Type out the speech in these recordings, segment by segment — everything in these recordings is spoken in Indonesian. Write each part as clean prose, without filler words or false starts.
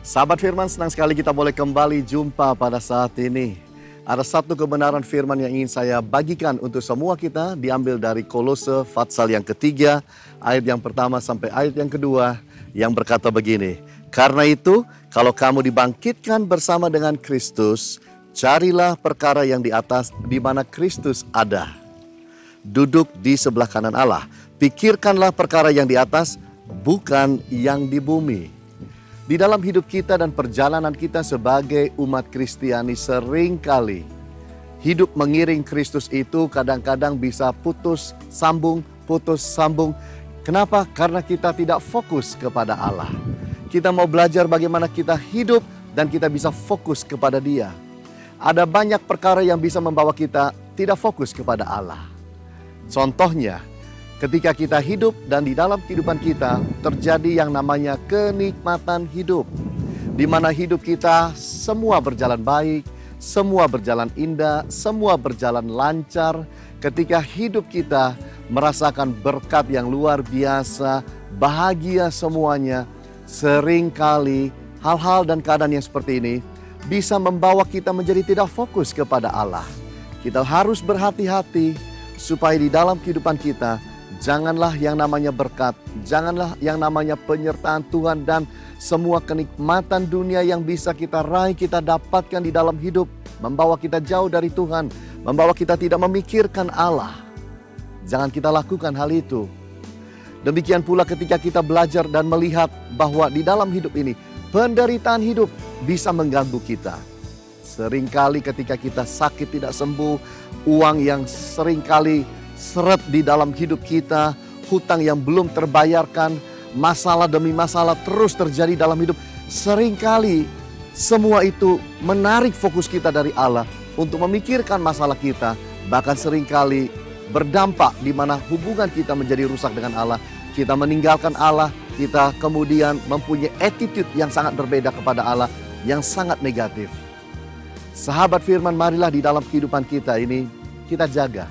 Sahabat Firman, senang sekali kita boleh kembali jumpa pada saat ini. Ada satu kebenaran firman yang ingin saya bagikan untuk semua kita, diambil dari Kolose Fatsal yang ketiga, ayat yang pertama sampai ayat yang kedua, yang berkata begini. Karena itu, kalau kamu dibangkitkan bersama dengan Kristus, carilah perkara yang di atas di mana Kristus ada. Duduk di sebelah kanan Allah. Pikirkanlah perkara yang di atas, bukan yang di bumi. Di dalam hidup kita dan perjalanan kita sebagai umat Kristiani, seringkali hidup mengiring Kristus itu kadang-kadang bisa putus sambung. Kenapa? Karena kita tidak fokus kepada Allah. Kita mau belajar bagaimana kita hidup dan kita bisa fokus kepada Dia. Ada banyak perkara yang bisa membawa kita tidak fokus kepada Allah. Contohnya, ketika kita hidup dan di dalam kehidupan kita terjadi yang namanya kenikmatan hidup. Di mana hidup kita semua berjalan baik, semua berjalan indah, semua berjalan lancar. Ketika hidup kita merasakan berkat yang luar biasa, bahagia semuanya. Seringkali hal-hal dan keadaan yang seperti ini bisa membawa kita menjadi tidak fokus kepada Allah. Kita harus berhati-hati supaya di dalam kehidupan kita janganlah yang namanya berkat, janganlah yang namanya penyertaan Tuhan dan semua kenikmatan dunia yang bisa kita raih, kita dapatkan di dalam hidup, membawa kita jauh dari Tuhan, membawa kita tidak memikirkan Allah. Jangan kita lakukan hal itu. Demikian pula ketika kita belajar dan melihat bahwa di dalam hidup ini, penderitaan hidup bisa mengganggu kita. Seringkali ketika kita sakit tidak sembuh, uang yang seringkali seret di dalam hidup kita, hutang yang belum terbayarkan, masalah demi masalah terus terjadi dalam hidup. Seringkali semua itu menarik fokus kita dari Allah untuk memikirkan masalah kita. Bahkan seringkali berdampak di mana hubungan kita menjadi rusak dengan Allah. Kita meninggalkan Allah, kita kemudian mempunyai attitude yang sangat berbeda kepada Allah, yang sangat negatif. Sahabat Firman, marilah di dalam kehidupan kita ini kita jaga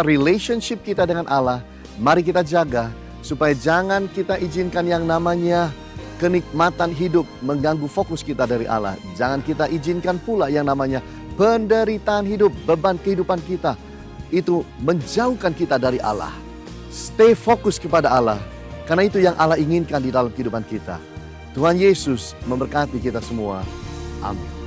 relationship kita dengan Allah. Mari kita jaga supaya jangan kita izinkan yang namanya kenikmatan hidup mengganggu fokus kita dari Allah. Jangan kita izinkan pula yang namanya penderitaan hidup, beban kehidupan kita itu menjauhkan kita dari Allah. Stay fokus kepada Allah, karena itu yang Allah inginkan di dalam kehidupan kita. Tuhan Yesus memberkati kita semua. Amin.